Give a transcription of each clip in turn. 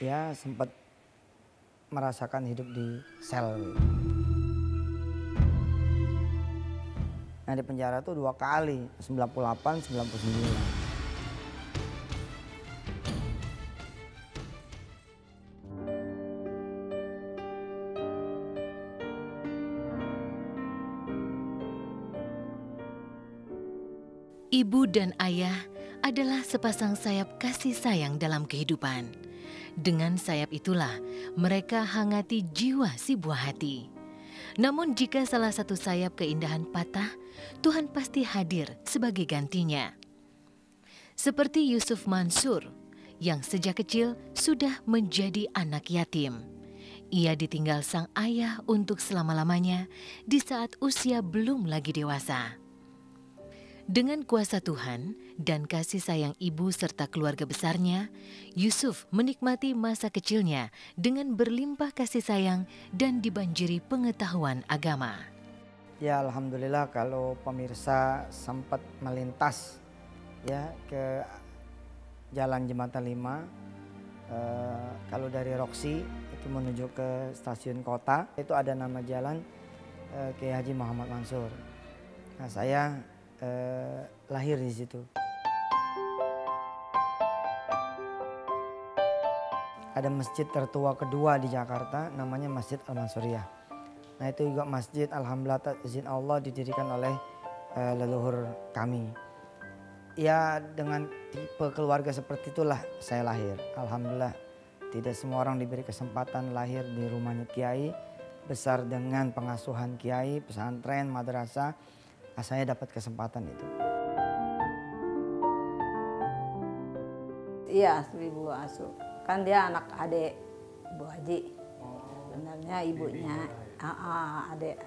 ya sempat merasakan hidup di sel. Nah di penjara tuh 2 kali, 98, 99. Ibu dan ayah adalah sepasang sayap kasih sayang dalam kehidupan. Dengan sayap itulah mereka hangati jiwa si buah hati. Namun jika salah satu sayap keindahan patah, Tuhan pasti hadir sebagai gantinya. Seperti Yusuf Mansur yang sejak kecil sudah menjadi anak yatim. Ia ditinggal sang ayah untuk selama-lamanya di saat usia belum lagi dewasa. Dengan kuasa Tuhan dan kasih sayang ibu serta keluarga besarnya, Yusuf menikmati masa kecilnya dengan berlimpah kasih sayang dan dibanjiri pengetahuan agama. Ya alhamdulillah kalau pemirsa sempat melintas ya ke Jalan Jembatan 5, kalau dari Roksi itu menuju ke stasiun kota, itu ada nama jalan Kiai Haji Muhammad Mansur. Nah saya lahir di situ. Ada masjid tertua kedua di Jakarta, namanya Masjid Al-Mansuriyah. Nah itu juga masjid alhamdulillah izin Allah didirikan oleh leluhur kami. Ya dengan tipe keluarga seperti itulah saya lahir. Alhamdulillah tidak semua orang diberi kesempatan lahir di rumahnya kiai, besar dengan pengasuhan kiai, pesantren, madrasah. Saya dapat kesempatan itu. Iya, ibu asuh. Kan dia anak adik Ibu Haji. Sebenarnya ibunya adik.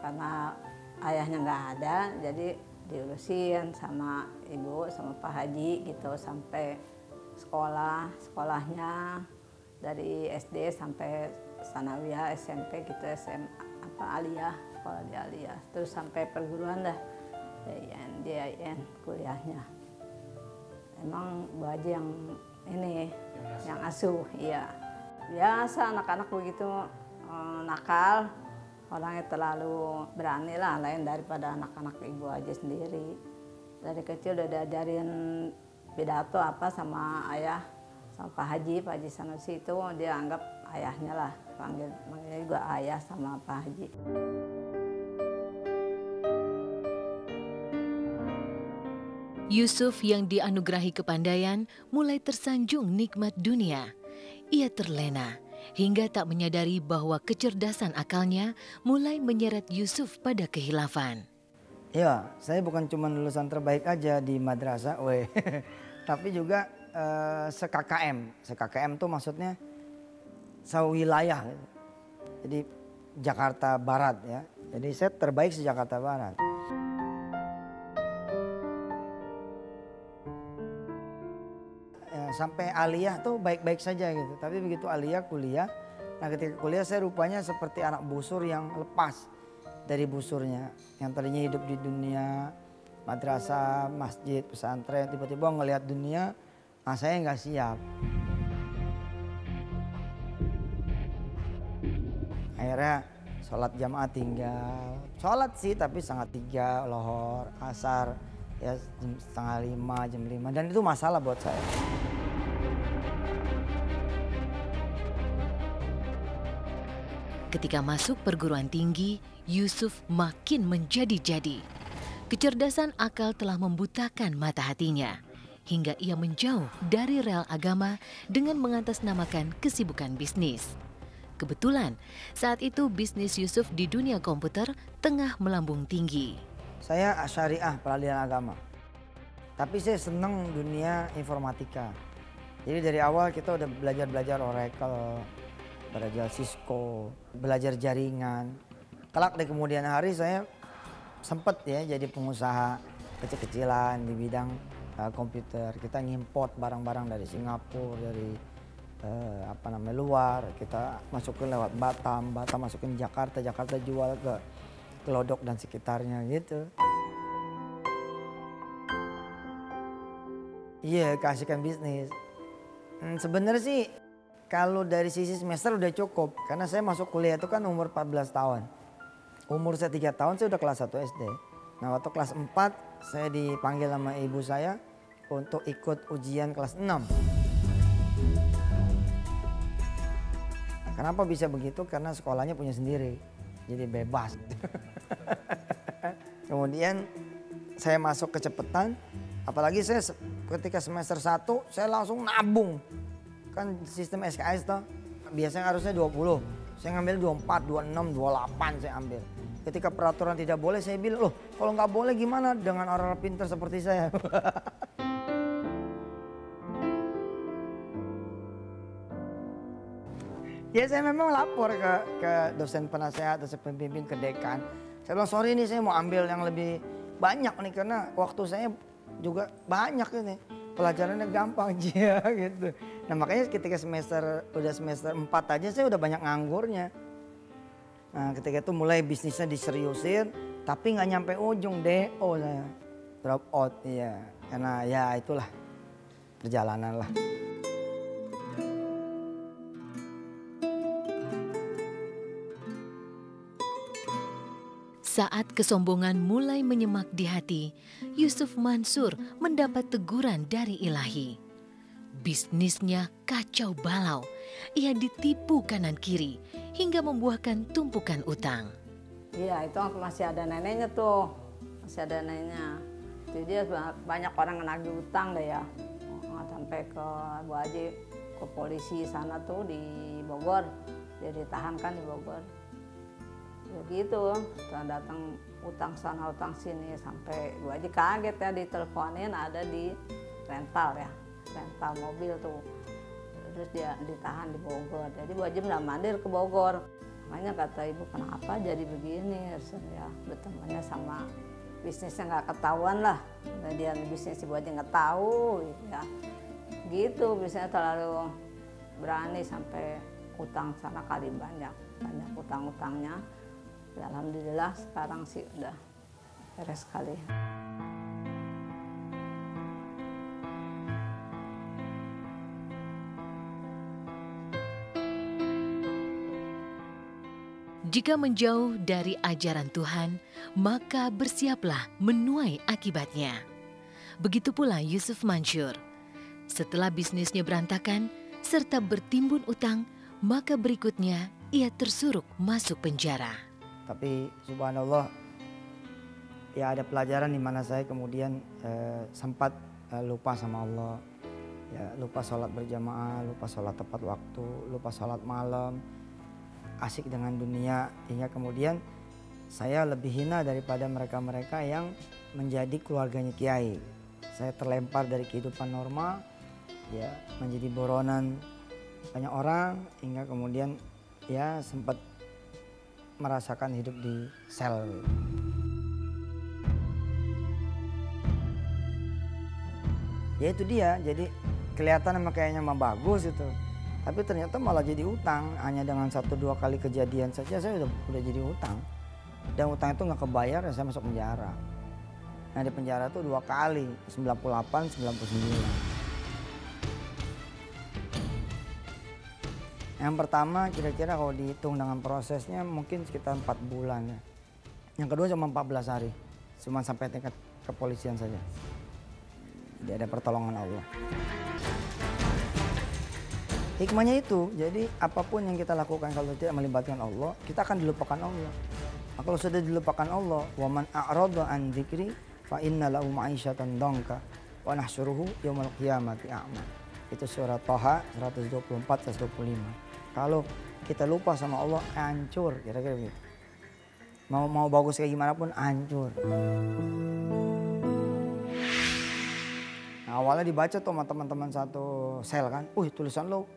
Karena ayahnya nggak ada, jadi diurusin sama ibu, sama Pak Haji gitu sampai sekolahnya dari SD sampai sanawiyah, SMP gitu, aliyah. Sekolah di Aliyah, terus sampai perguruan dah DIN kuliahnya. Emang Bu Haji yang ini, yang asuh, iya. Biasa anak-anak begitu nakal, orangnya terlalu berani lah, lain daripada anak-anak Ibu Haji sendiri. Dari kecil udah diajarin pidato apa sama ayah, sama Pak Haji Sanusi itu dia anggap ayahnya lah, manggilnya juga ayah sama Pak Haji. Yusuf yang dianugerahi kepandaian mulai tersanjung nikmat dunia. Ia terlena hingga tak menyadari bahwa kecerdasan akalnya mulai menyeret Yusuf pada kehilafan. Ya, saya bukan cuma lulusan terbaik aja di madrasah, tapi juga se-KKM. Se-KKM tuh maksudnya sewilayah. Jadi Jakarta Barat ya. Jadi saya terbaik se-Jakarta Barat. Sampai aliyah tuh baik-baik saja gitu. Tapi begitu aliyah kuliah, nah ketika kuliah saya rupanya seperti anak busur yang lepas dari busurnya. Yang tadinya hidup di dunia madrasah, masjid, pesantren, tiba-tiba ngelihat dunia, nah saya nggak siap. Akhirnya sholat jamaah tinggal. Sholat sih tapi sangat 3, lohor, asar, ya jam setengah 5, jam 5. Dan itu masalah buat saya. Ketika masuk perguruan tinggi, Yusuf makin menjadi-jadi. Kecerdasan akal telah membutakan mata hatinya, hingga ia menjauh dari rel agama dengan mengatasnamakan kesibukan bisnis. Kebetulan, saat itu bisnis Yusuf di dunia komputer tengah melambung tinggi. Saya syariah peralihan agama, tapi saya senang dunia informatika. Jadi dari awal kita udah belajar Oracle, belajar Cisco, belajar jaringan. Kelak di kemudian hari saya sempat ya jadi pengusaha kecil-kecilan di bidang komputer. Kita ngimport barang-barang dari Singapura, dari luar. Kita masukin lewat Batam masukin Jakarta jual ke Glodok dan sekitarnya gitu. Iya, keasikan bisnis. Sebenarnya sih kalau dari sisi semester udah cukup. Karena saya masuk kuliah itu kan umur 14 tahun. Umur saya 3 tahun saya udah kelas 1 SD. Nah waktu kelas 4 saya dipanggil sama ibu saya untuk ikut ujian kelas 6. Kenapa bisa begitu? Karena sekolahnya punya sendiri. Jadi bebas. Kemudian saya masuk kecepatan. Apalagi saya ketika semester 1 saya langsung nabung. Kan sistem SKS toh biasanya harusnya 20. Saya ngambil 24, 26, 28 saya ambil. Ketika peraturan tidak boleh saya bilang, loh kalau nggak boleh gimana dengan orang pintar seperti saya. Ya saya memang lapor ke dosen penasehat, dosen pembimbing, ke dekan. Saya bilang sorry nih saya mau ambil yang lebih banyak nih karena waktu saya juga banyak ini. Pelajarannya gampang aja gitu. Nah makanya ketika udah semester 4 aja saya udah banyak nganggurnya. Nah ketika itu mulai bisnisnya diseriusin tapi nggak nyampe ujung DO saya. Drop out iya. Karena ya itulah perjalanan lah. Saat kesombongan mulai menyemak di hati, Yusuf Mansur mendapat teguran dari Ilahi. Bisnisnya kacau balau, ia ditipu kanan kiri hingga membuahkan tumpukan utang. Iya itu masih ada neneknya tuh, masih ada neneknya. Jadi dia banyak orang nagih utang deh ya. Sampai ke Bu Haji, ke polisi sana tuh di Bogor, dia ditahan kan di Bogor. Ya gitu, datang utang sana utang sini sampai Bu Haji kaget ya diteleponin ada di rental ya, rental mobil tuh. Terus dia ditahan di Bogor. Jadi Bu Haji nggak mandir ke Bogor. Makanya kata ibu kenapa jadi begini ya, bertemannya sama bisnisnya nggak ketahuan lah. Kemudian bisnis Bu Haji nggak tahu gitu ya. Gitu bisnisnya terlalu berani sampai utang sana kali banyak utang-utangnya. Ya, alhamdulillah sekarang sih udah beres sekali. Jika menjauh dari ajaran Tuhan, maka bersiaplah menuai akibatnya. Begitu pula Yusuf Mansur. Setelah bisnisnya berantakan serta bertimbun utang, maka berikutnya ia tersuruk masuk penjara. Tapi subhanallah ya ada pelajaran di mana saya kemudian sempat lupa sama Allah. Ya, lupa sholat berjamaah, lupa sholat tepat waktu, lupa sholat malam, asik dengan dunia, hingga kemudian saya lebih hina daripada mereka-mereka yang menjadi keluarganya kiai. Saya terlempar dari kehidupan normal, ya menjadi buronan banyak orang, hingga kemudian ya sempat merasakan hidup di sel. Ya itu dia, jadi kelihatan emang kayaknya mah bagus itu. Tapi ternyata malah jadi utang, hanya dengan 1-2 kali kejadian saja saya udah jadi utang. Dan utang itu nggak kebayar dan saya masuk penjara. Nah di penjara tuh 2 kali, 98, 99. Yang pertama kira-kira kalau dihitung dengan prosesnya mungkin sekitar 4 bulan ya. Yang kedua cuma 14 hari, cuma sampai tingkat kepolisian saja. Jadi ada pertolongan Allah. Hikmahnya itu, jadi apapun yang kita lakukan kalau tidak melibatkan Allah, kita akan dilupakan Allah. Nah, kalau sudah dilupakan Allah, wa man a'rada an dzikri fa inna lahu ma'isyatan dhanka wa nahsyuruhu yaumil qiyamati a'ma. Itu surah Thaha 124-125. Kalau kita lupa sama Allah, hancur, kira-kira begitu. Mau bagus kayak gimana pun hancur. Nah, awalnya dibaca tuh sama teman-teman satu sel kan, tulisan lo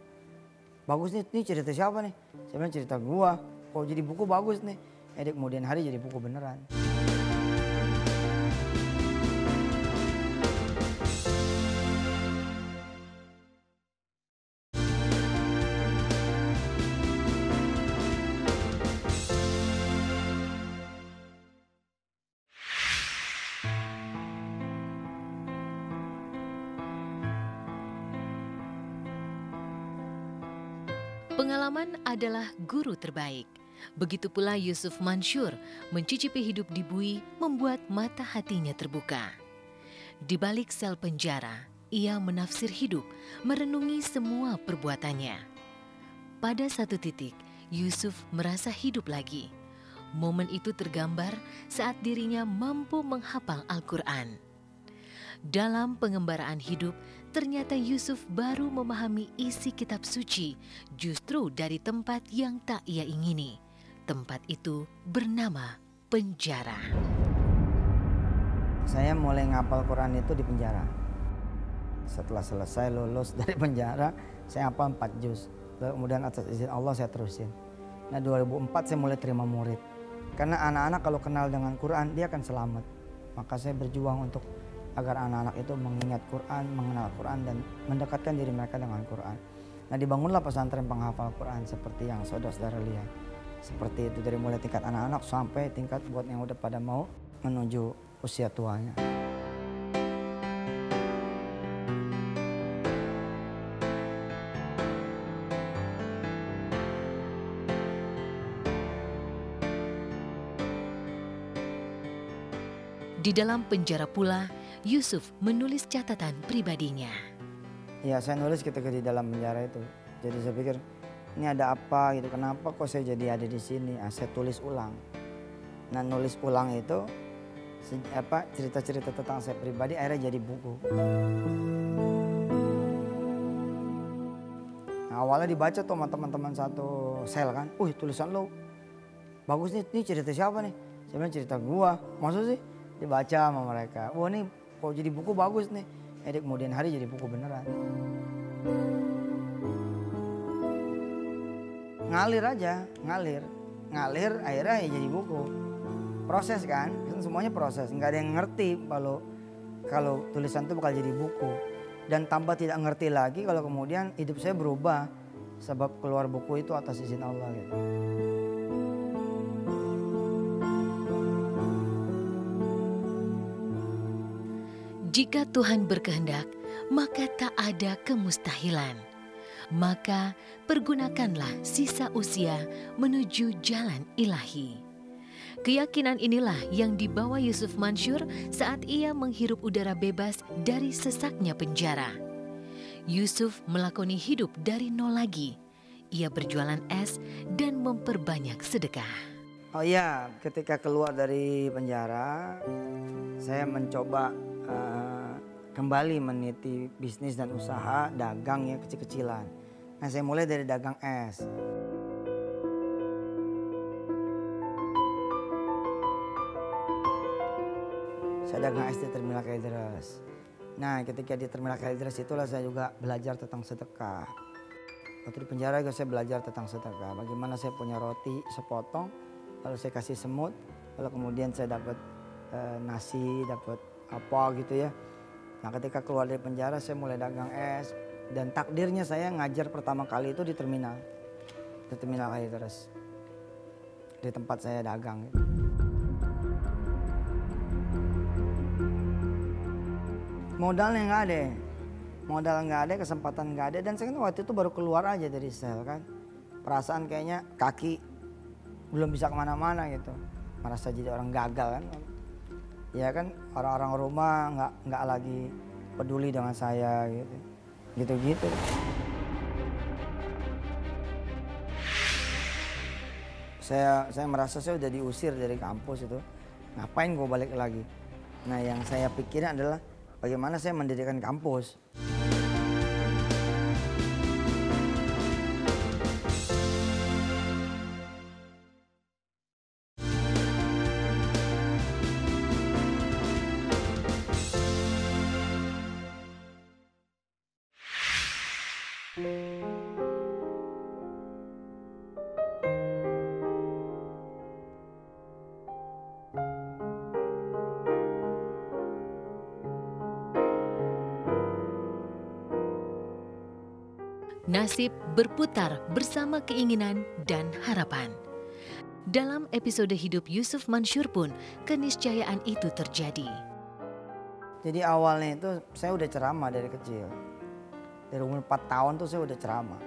bagus nih, ini cerita siapa nih? Saya bilang cerita gua, kalau jadi buku bagus nih. Jadi kemudian hari jadi buku beneran. Pengalaman adalah guru terbaik. Begitu pula Yusuf Mansyur mencicipi hidup di bui membuat mata hatinya terbuka. Di balik sel penjara, ia menafsir hidup, merenungi semua perbuatannya. Pada satu titik, Yusuf merasa hidup lagi. Momen itu tergambar saat dirinya mampu menghafal Al-Quran. Dalam pengembaraan hidup, ternyata Yusuf baru memahami isi kitab suci justru dari tempat yang tak ia ingini. Tempat itu bernama penjara. Saya mulai ngapal Quran itu di penjara. Setelah selesai lulus dari penjara, saya hafal 4 juz. Kemudian atas izin Allah saya terusin. Nah 2004 saya mulai terima murid. Karena anak-anak kalau kenal dengan Quran, dia akan selamat. Maka saya berjuang untuk agar anak-anak itu mengingat Quran, mengenal Quran, dan mendekatkan diri mereka dengan Quran. Nah dibangunlah pesantren penghafal Quran seperti yang saudara-saudara lihat. Seperti itu dari mulai tingkat anak-anak sampai tingkat buat yang udah pada mau menuju usia tuanya. Di dalam penjara pula, Yusuf menulis catatan pribadinya. Ya saya nulis ketika di dalam penjara itu. Jadi saya pikir ini ada apa gitu, kenapa kok saya jadi ada di sini. Saya tulis ulang. Nah nulis ulang itu cerita-cerita tentang saya pribadi akhirnya jadi buku. Nah, awalnya dibaca tuh sama teman-teman satu sel kan. Tulisan lo bagus nih, ini cerita siapa nih? Saya bilang cerita gua. Maksud sih? Dibaca sama mereka. Wah ini kok jadi buku bagus nih. Kemudian hari jadi buku beneran. Ngalir aja, ngalir akhirnya ya jadi buku. Proses kan semuanya proses. Nggak ada yang ngerti kalau tulisan itu bakal jadi buku. Dan tambah tidak ngerti lagi kalau kemudian hidup saya berubah sebab keluar buku itu atas izin Allah gitu. Jika Tuhan berkehendak, maka tak ada kemustahilan. Maka pergunakanlah sisa usia menuju jalan ilahi. Keyakinan inilah yang dibawa Yusuf Mansyur saat ia menghirup udara bebas dari sesaknya penjara. Yusuf melakoni hidup dari nol lagi. Ia berjualan es dan memperbanyak sedekah. Oh iya, ketika keluar dari penjara, saya mencoba kembali meniti bisnis dan usaha dagang yang kecil-kecilan. Nah saya mulai dari dagang es. Saya dagang es di Terminal Kalideres. Nah ketika di Terminal Kalideres itulah saya juga belajar tentang sedekah. Waktu di penjara juga saya belajar tentang sedekah. Bagaimana saya punya roti sepotong, lalu saya kasih semut, lalu kemudian saya dapat nasi, dapat apa gitu ya. Nah ketika keluar dari penjara saya mulai dagang es. Dan takdirnya saya ngajar pertama kali itu di terminal. Di Terminal Kalideres. Di tempat saya dagang gitu. Modalnya nggak ada. Modal nggak ada, kesempatan nggak ada. Dan saya kan waktu itu baru keluar aja dari sel kan. Perasaan kayaknya kaki belum bisa kemana-mana gitu. Merasa jadi orang gagal kan. Ya kan orang-orang rumah nggak lagi peduli dengan saya gitu. Gitu-gitu. Saya merasa saya udah diusir dari kampus itu. Ngapain gue balik lagi? Nah yang saya pikirin adalah bagaimana saya mendirikan kampus. Nasib berputar bersama keinginan dan harapan. Dalam episode hidup Yusuf Mansyur pun keniscayaan itu terjadi. Jadi awalnya itu saya udah ceramah dari kecil. Dari umur 4 tahun tuh saya udah ceramah.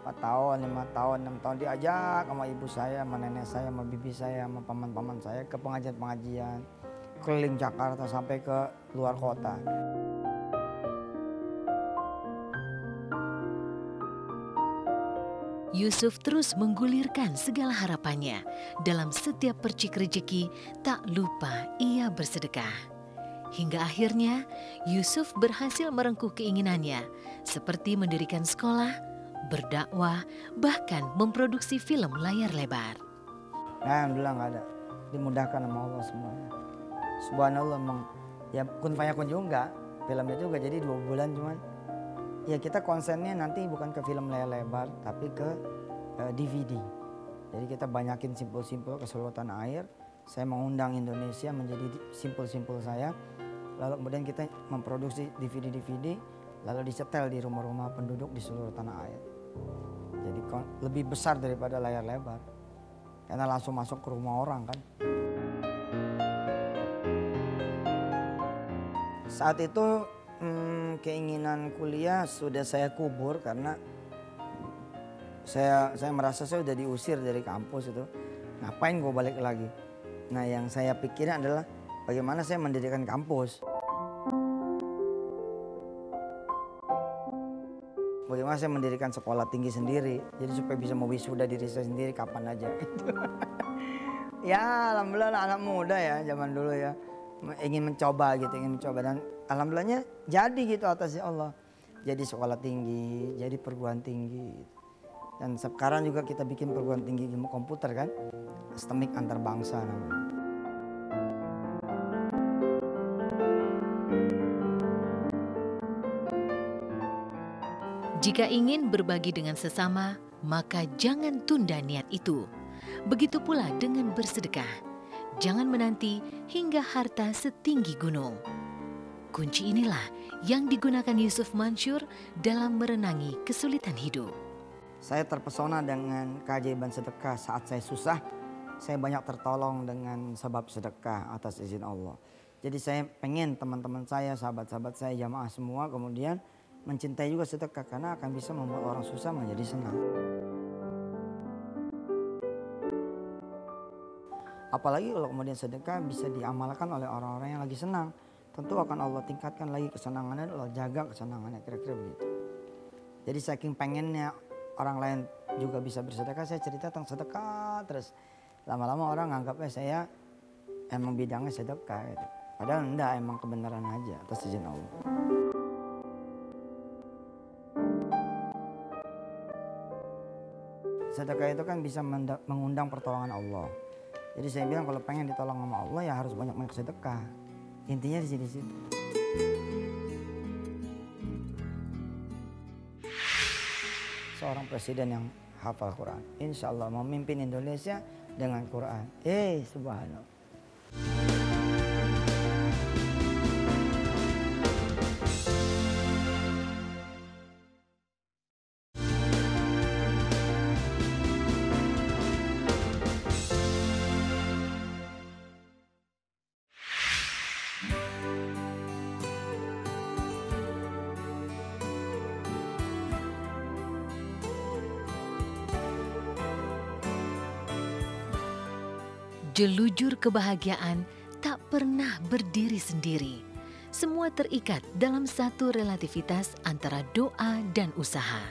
4 tahun, 5 tahun, 6 tahun diajak sama ibu saya, sama nenek saya, sama bibi saya, sama paman-paman saya ke pengajian-pengajian. Keliling Jakarta sampai ke luar kota. Yusuf terus menggulirkan segala harapannya. Dalam setiap percik rejeki, tak lupa ia bersedekah. Hingga akhirnya Yusuf berhasil merengkuh keinginannya, seperti mendirikan sekolah, berdakwah, bahkan memproduksi film layar lebar. Nah, alhamdulillah nggak ada. Dimudahkan sama Allah semuanya. Subhanallah, emang ya kun fayakun juga. Filmnya juga jadi 2 bulan cuman. Ya kita konsennya nanti bukan ke film layar lebar, tapi ke DVD. Jadi kita banyakin simpul-simpul ke seluruh tanah air. Saya mengundang Indonesia menjadi simpul-simpul saya. Lalu kemudian kita memproduksi DVD-DVD, lalu disetel di rumah-rumah penduduk di seluruh tanah air. Jadi lebih besar daripada layar lebar. Karena langsung masuk ke rumah orang kan. Saat itu keinginan kuliah sudah saya kubur karena saya merasa saya sudah diusir dari kampus itu. Ngapain gue balik lagi? Nah yang saya pikirin adalah bagaimana saya mendirikan kampus. Bagaimana saya mendirikan sekolah tinggi sendiri. Jadi supaya bisa mau wisuda diri saya sendiri kapan aja. Ya alhamdulillah anak muda ya zaman dulu ya. Ingin mencoba gitu, ingin mencoba. Dan alhamdulillahnya jadi gitu atas Allah. Jadi sekolah tinggi, jadi perguruan tinggi. Dan sekarang juga kita bikin perguruan tinggi ilmu komputer kan. STEMIK antar bangsa namanya. Jika ingin berbagi dengan sesama, maka jangan tunda niat itu. Begitu pula dengan bersedekah. Jangan menanti hingga harta setinggi gunung. Kunci inilah yang digunakan Yusuf Mansyur dalam merenangi kesulitan hidup. Saya terpesona dengan keajaiban sedekah saat saya susah. Saya banyak tertolong dengan sebab sedekah atas izin Allah. Jadi saya pengen teman-teman saya, sahabat-sahabat saya, jamaah semua kemudian mencintai juga sedekah karena akan bisa membuat orang susah menjadi senang. Apalagi kalau kemudian sedekah bisa diamalkan oleh orang-orang yang lagi senang. Tentu akan Allah tingkatkan lagi kesenangannya, Allah jaga kesenangannya, kira-kira begitu. Jadi saking pengennya orang lain juga bisa bersedekah, saya cerita tentang sedekah terus. Lama-lama orang nganggapnya saya emang bidangnya sedekah gitu. Padahal enggak, emang kebenaran aja atas izin Allah. Sedekah itu kan bisa mengundang pertolongan Allah. Jadi saya bilang kalau pengen ditolong sama Allah ya harus banyak-banyak sedekah. Intinya di situ. Seorang presiden yang hafal Quran, insya Allah memimpin Indonesia dengan Quran. Subhanallah. Jelujur kebahagiaan tak pernah berdiri sendiri. Semua terikat dalam satu relativitas antara doa dan usaha.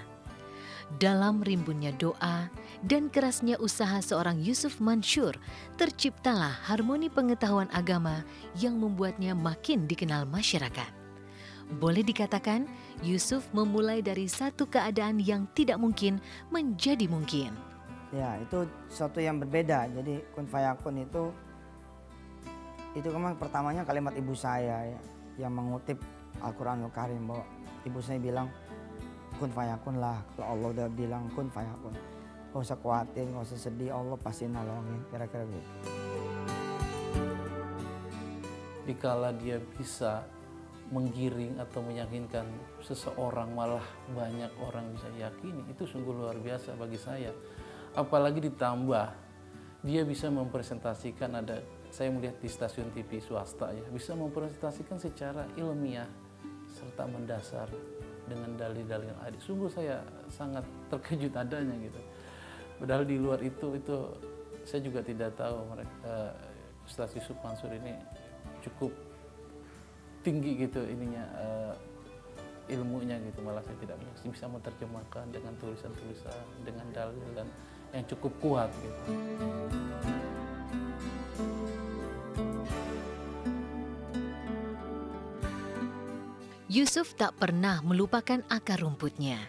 Dalam rimbunnya doa dan kerasnya usaha seorang Yusuf Mansyur, terciptalah harmoni pengetahuan agama yang membuatnya makin dikenal masyarakat. Boleh dikatakan, Yusuf memulai dari satu keadaan yang tidak mungkin menjadi mungkin. Ya, itu sesuatu yang berbeda. Jadi kun fayakun itu memang pertamanya kalimat ibu saya ya, yang mengutip Al-Quranul Karim bahwa ibu saya bilang kun fayakun lah. Kalau Allah udah bilang kun fayakun, gak usah khawatir, gak usah sedih, Allah pasti nolongin, kira-kira gitu. Dikala dia bisa menggiring atau meyakinkan seseorang, malah banyak orang bisa yakini, itu sungguh luar biasa bagi saya. Apalagi ditambah dia bisa mempresentasikan, saya melihat di stasiun TV swasta ya, bisa mempresentasikan secara ilmiah serta mendasar dengan dalil-dalil yang ada. Sungguh saya sangat terkejut adanya gitu. Padahal di luar itu saya juga tidak tahu mereka Ustaz Yusuf Mansur ini cukup tinggi gitu ininya ilmunya gitu, malah saya tidak bisa menerjemahkan dengan tulisan-tulisan dengan dalil dan yang cukup kuat gitu. Yusuf tak pernah melupakan akar rumputnya.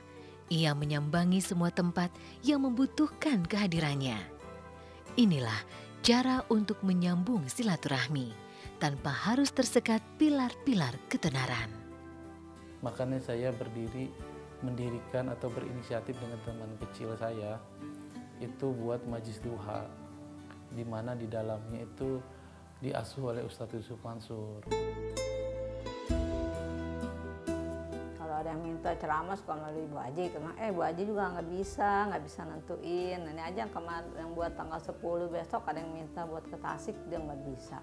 Ia menyambangi semua tempat yang membutuhkan kehadirannya. Inilah cara untuk menyambung silaturahmi tanpa harus tersekat pilar-pilar ketenaran. Makanya saya mendirikan atau berinisiatif dengan teman kecil saya itu buat Majlis Duha, di mana di dalamnya itu diasuh oleh Ustadz Yusuf Mansur. Kalau ada yang minta ceramah suka melalui Bu Haji, karena Bu Haji juga nggak bisa nentuin. Ini aja yang buat tanggal 10 besok ada yang minta buat ke Tasik, dia nggak bisa.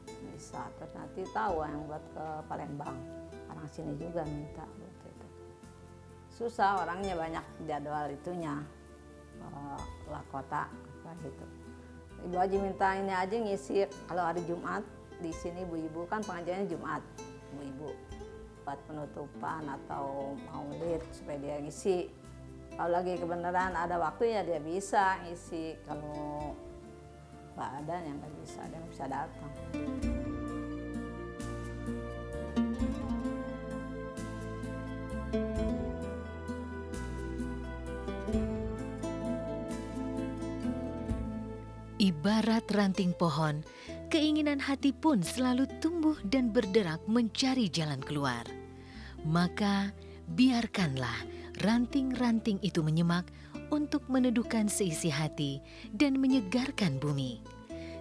Terus nanti tahu yang buat ke Palembang, orang sini juga minta buat itu. Susah, orangnya banyak jadwal itunya, lah kota kayak gitu. Ibu Haji minta ini aja ngisi, kalau hari Jumat di sini ibu-ibu kan pengajiannya Jumat, ibu-ibu buat penutupan atau maulid supaya dia ngisi. Kalau lagi kebenaran ada waktunya dia bisa ngisi, kalau nggak ada yang nggak bisa, dia nggak bisa datang. Ibarat ranting pohon, keinginan hati pun selalu tumbuh dan berderak mencari jalan keluar. Maka biarkanlah ranting-ranting itu menyemak untuk meneduhkan seisi hati dan menyegarkan bumi.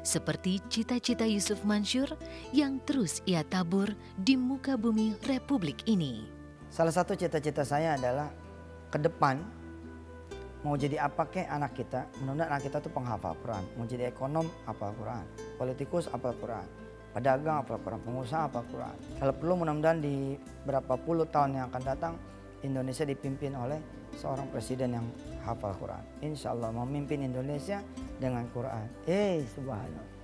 Seperti cita-cita Yusuf Mansur yang terus ia tabur di muka bumi Republik ini. Salah satu cita-cita saya adalah ke depan mau jadi apa kek anak kita, mudah-mudahan anak kita tuh penghafal Quran. Mau jadi ekonom, hafal Quran. Politikus, hafal Quran. Pedagang, hafal Quran. Pengusaha, hafal Quran. Kalau perlu mudah-mudahan di berapa puluh tahun yang akan datang, Indonesia dipimpin oleh seorang presiden yang hafal Quran. Insya Allah memimpin Indonesia dengan Quran. Subhanallah.